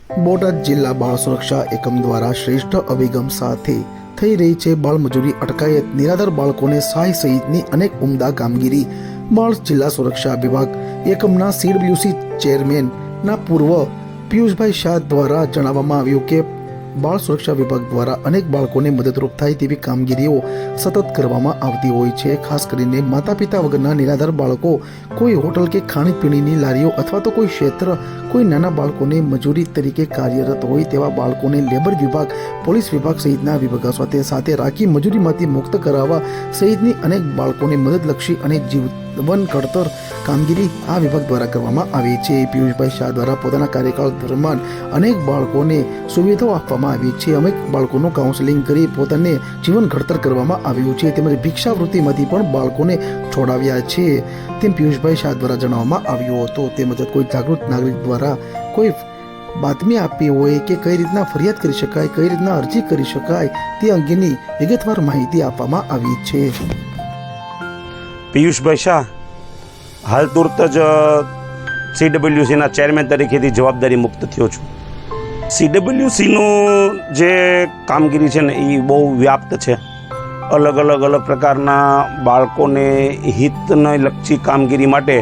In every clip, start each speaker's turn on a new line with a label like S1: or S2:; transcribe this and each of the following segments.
S1: બોટાદ જિલ્લા બાળ સુરક્ષા એકમ દ્વારા શ્રેષ્ઠ અભિગમ સાથે થઈ રહી છે બાળમજૂરી અટકાયત, નિરાધાર બાળકોને સહાય સહિતની અનેક ઉમદા કામગીરી. બાળ જિલ્લા સુરક્ષા વિભાગ એકમના CWC ચેરમેનના પૂર્વ પિયુષભાઈ શાહ દ્વારા જણાવવામાં આવ્યું કે બાળ સુરક્ષા વિભાગ દ્વારા અનેક બાળકોને મદદરૂપ થાય તેવી કામગીરીઓ સતત કરવામાં આવતી હોય છે. ખાસ કરીને માતા પિતા વગરના નિરાધાર બાળકો, કોઈ હોટલ કે ખાણીપીણીની લારીઓ અથવા તો કોઈ ક્ષેત્ર, કોઈ નાના બાળકોને મજૂરી તરીકે કાર્યરત હોય તેવા બાળકોને લેબર વિભાગ, પોલીસ વિભાગ સહિતના વિભાગો સાથે રાખી મજૂરીમાંથી મુક્ત કરાવવા સહિતની અનેક બાળકોને મદદલક્ષી અને જીવન ઘડતર કામગીરી આ વિભાગ દ્વારા કરવામાં આવી છે. પિયુષભાઈ શાહ દ્વારા પોતાના કાર્યકાળ દરમિયાન અનેક બાળકોને સુવિધાઓ આપવામાં આવી છે. અનેક બાળકોનું કાઉન્સેલિંગ કરી પોતાને જીવન ઘડતર કરવામાં આવ્યું છે. તેમજ ભિક્ષાવૃત્તિમાંથી પણ બાળકોને છોડાવ્યા છે તેમ પિયુષભાઈ શાહ દ્વારા જણાવવામાં આવ્યું હતું. તેમજ કોઈ જાગૃત નાગરિક દ્વારા કોઈ બાતમી આપી હોય કે કઈ રીતના ફરિયાદ કરી શકાય, કઈ રીતના અરજી કરી શકાય તે અંગેની વિગતવાર માહિતી આપવામાં આવી છે.
S2: પિયુષભાઈ શાહ હાલ તુરત જ CWCના ચેરમેન તરીકેથી જવાબદારી મુક્ત થયો છું. CWCનું જે કામગીરી છે ને એ બહુ વ્યાપ્ત છે. અલગ પ્રકારના બાળકોને હિતને લક્ષી કામગીરી માટે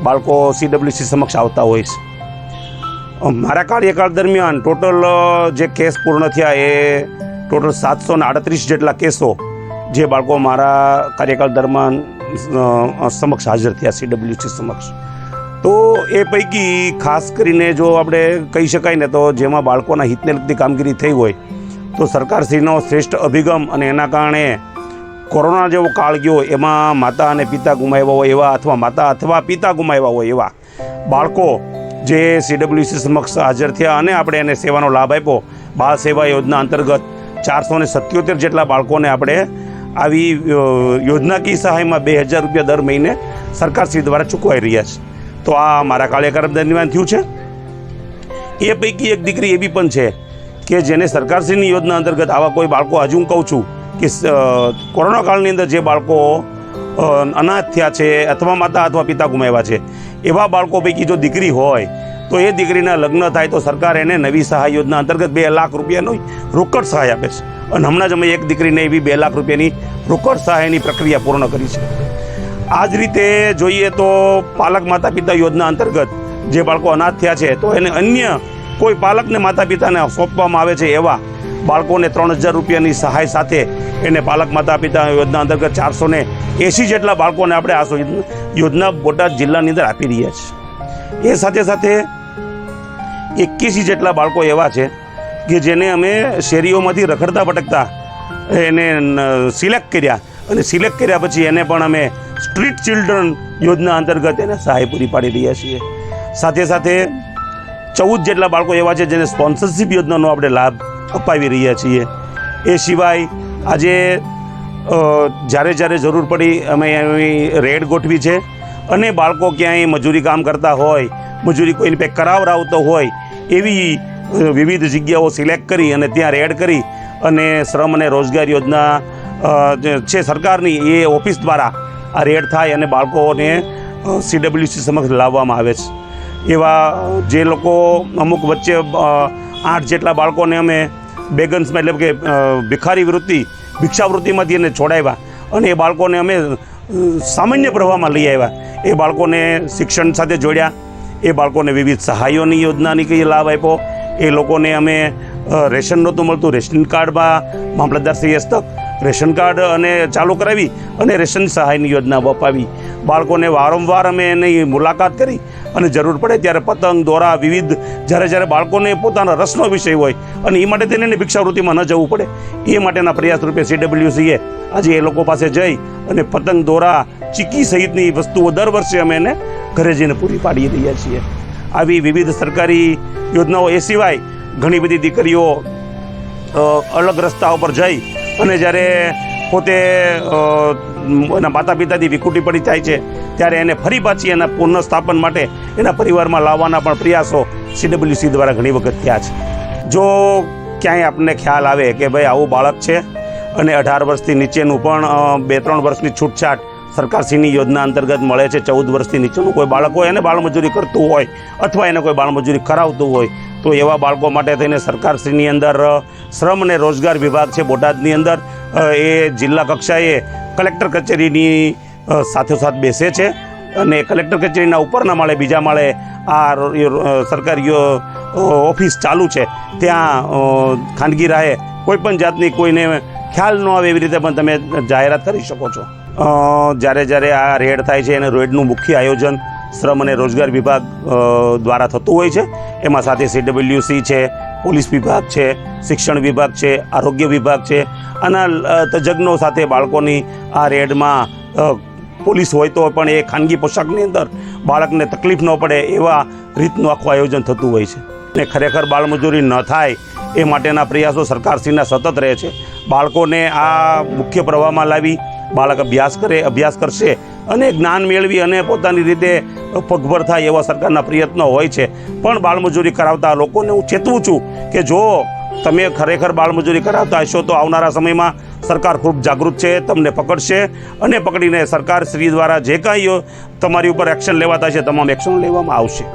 S2: બાળકો CWC સમક્ષ આવતા હોય છે. મારા કાર્યકાળ દરમિયાન ટોટલ જે કેસ પૂર્ણ થયા એ ટોટલ 738 જેટલા કેસો જે બાળકો મારા કાર્યકાળ દરમિયાન સમક્ષ હાજર થયા CWC સમક્ષ. તો એ પૈકી ખાસ કરીને જો આપણે કહી શકાય ને તો જેમાં બાળકોના હિતને લગતી કામગીરી થઈ હોય તો સરકારશ્રીનો શ્રેષ્ઠ અભિગમ અને એના કારણે કોરોના જેવો કાળ ગયો એમાં માતા અને પિતા ગુમાવ્યા હોય એવા અથવા માતા અથવા પિતા ગુમાવ્યા હોય એવા બાળકો જે CWC સમક્ષ હાજર થયા અને આપણે એને સેવાનો લાભ આપ્યો. બાળ સેવા યોજના અંતર્ગત 477 જેટલા બાળકોને આપણે આવી યોજનાકીય સહાયમાં 2000 રૂપિયા દર મહિને સરકારશ્રી દ્વારા ચૂકવાઈ રહ્યા છે. તો આ મારા કાર્યકાળ દરમિયાન થયું છે. એ પૈકી એક દીકરી એવી પણ છે કે જેને સરકારશ્રીની યોજના અંતર્ગત આવા કોઈ બાળકો, હજુ હું કહું છું કે કોરોના કાળની અંદર જે બાળકો અનાથ થયા છે અથવા માતા અથવા પિતા ગુમાવ્યા છે એવા બાળકો પૈકી જો દીકરી હોય તો એ દીકરીના લગ્ન થાય તો સરકાર એને નવી સહાય યોજના અંતર્ગત 2 લાખ રૂપિયાનો રોકડ સહાય આપે છે. અને હમણાં જ અમે એક દીકરીને એવી 2 લાખ રૂપિયાની રોકડ સહાયની પ્રક્રિયા પૂર્ણ કરી છે. આ જ રીતે જોઈએ તો પાલક માતા પિતા યોજના અંતર્ગત જે બાળકો અનાથ થયા છે તો એને અન્ય કોઈ પાલકને માતા પિતાને સોંપવામાં આવે છે એવા બાળકોને 3000 રૂપિયાની સહાય સાથે એને પાલક માતા પિતા યોજના અંતર્ગત 480 જેટલા બાળકોને આપણે આ યોજના બોટાદ જિલ્લાની અંદર આપી રહ્યા છીએ. એ સાથે સાથે 81 જેટલા બાળકો એવા છે કે જેને અમે શેરીઓમાંથી રખડતા ભટકતા એને સિલેક્ટ કર્યા અને સિલેક્ટ કર્યા પછી એને પણ અમે સ્ટ્રીટ ચિલ્ડ્રન યોજના અંતર્ગત એને સહાય પૂરી પાડી રહ્યા છીએ. સાથે સાથે 14 જેટલા બાળકો એવા છે જેને સ્પોન્સરશિપ યોજનાનો આપણે લાભ અપાવી રહ્યા છીએ. એ સિવાય આજે જ્યારે જરૂર પડી અમે એની રેડ ગોઠવી છે અને બાળકો ક્યાંય મજૂરી કામ કરતા હોય, મજૂરી કોઈને કંઈક કરાવરાવતો હોય એવી વિવિધ જગ્યાઓ સિલેક્ટ કરી અને ત્યાં રેડ કરી અને શ્રમ અને રોજગાર યોજના છે સરકારની એ ઓફિસ દ્વારા આ રેડ થાય અને બાળકોને CWC સમક્ષ લાવવામાં આવે છે. એવા જે લોકો અમુક વચ્ચે 8 જેટલા બાળકોને અમે બેગન્સમાં એટલે કે ભિક્ષાવૃત્તિમાંથી એને છોડાવ્યા અને એ બાળકોને અમે સામાન્ય પ્રવાહમાં લઈ આવ્યા. એ બાળકોને શિક્ષણ સાથે જોડ્યા, એ બાળકોને વિવિધ સહાયોની યોજનાની કંઈ લાભ આપ્યો. એ લોકોને અમે રેશન નહોતું મળતું, રેશન કાર્ડમાં મામલતદારશ્રી હસ્તક રેશન કાર્ડ અને ચાલુ કરાવી અને રેશન સહાયની યોજના અપાવી. બાળકોને વારંવાર અમે એની મુલાકાત કરી અને જરૂર પડે ત્યારે પતંગ, દોરા, વિવિધ જ્યારે બાળકોને પોતાના રસનો વિષય હોય અને એ માટે તેને ભિક્ષાવૃત્તિમાં ન જવું પડે એ માટેના પ્રયાસ રૂપે CWCએ આજે એ લોકો પાસે જઈ અને પતંગ, દોરા, ચીકી સહિતની વસ્તુઓ દર વર્ષે અમે એને ઘરે જઈને પૂરી પાડી રહ્યા છીએ. આવી વિવિધ સરકારી યોજનાઓ. એ સિવાય ઘણી બધી દીકરીઓ અલગ રસ્તા ઉપર જઈ અને જ્યારે પોતે એના માતા પિતાથી વિખૂટી પડી જાય છે ત્યારે એને ફરી પાછી એના પુનઃસ્થાપન માટે એના પરિવારમાં લાવવાના પણ પ્રયાસો CWC દ્વારા ઘણી વખત થયા છે. જો ક્યાંય આપણને ખ્યાલ આવે કે ભાઈ આવું બાળક છે અને 18 વર્ષથી નીચેનું પણ 2-3 વર્ષની છૂટછાટ સરકારશ્રીની યોજના અંતર્ગત મળે છે. 14 વર્ષથી નીચેનું કોઈ બાળક હોય એને બાળમજૂરી કરતું હોય અથવા એને કોઈ બાળમજૂરી કરાવતું હોય તો એવા બાળકો માટે થઈને સરકારશ્રીની અંદર શ્રમ અને રોજગાર વિભાગ છે બોટાદની અંદર એ જિલ્લા કક્ષાએ કલેક્ટર કચેરીની સાથોસાથ બેસે છે અને કલેક્ટર કચેરીના ઉપરના માળે બીજા માળે આ સરકારી ઓફિસ ચાલુ છે. ત્યાં ખાનગી રાહે કોઈપણ જાતની કોઈને ખ્યાલ ન આવે એવી રીતે પણ તમે જાહેરાત કરી શકો છો. જ્યારે આ રેડ થાય છે અને રેડનું મુખ્ય આયોજન શ્રમ અને રોજગાર વિભાગ દ્વારા થતું હોય છે. એમાં સાથે CWC છે, પોલીસ વિભાગ છે, શિક્ષણ વિભાગ છે, આરોગ્ય વિભાગ છે. આના તજજ્ઞો સાથે બાળકોની આ રેડમાં પોલીસ હોય તો પણ એ ખાનગી પોશાકની અંદર બાળકને તકલીફ ન પડે એવા રીતનું આખું આયોજન થતું હોય છે. ને ખરેખર બાળમજૂરી ન થાય એ માટેના પ્રયાસો સરકારશ્રીના સતત રહે છે. બાળકોને આ મુખ્ય પ્રવાહમાં લાવી બાળક અભ્યાસ કરશે અને જ્ઞાન મેળવી અને પોતાની રીતે પગભર થાય એવા સરકારના પ્રયત્નો હોય છે. પણ બાળમજૂરી કરાવતા લોકોને હું ચેતવું છું કે જો તમે ખરેખર બાળમજૂરી કરાવતા હશો તો આવનારા સમયમાં સરકાર ખૂબ જાગૃત છે, તમને પકડશે અને પકડીને સરકારશ્રી દ્વારા જે કાંઈ તમારી ઉપર એક્શન લેવાતા છે તમામ એક્શન લેવામાં આવશે.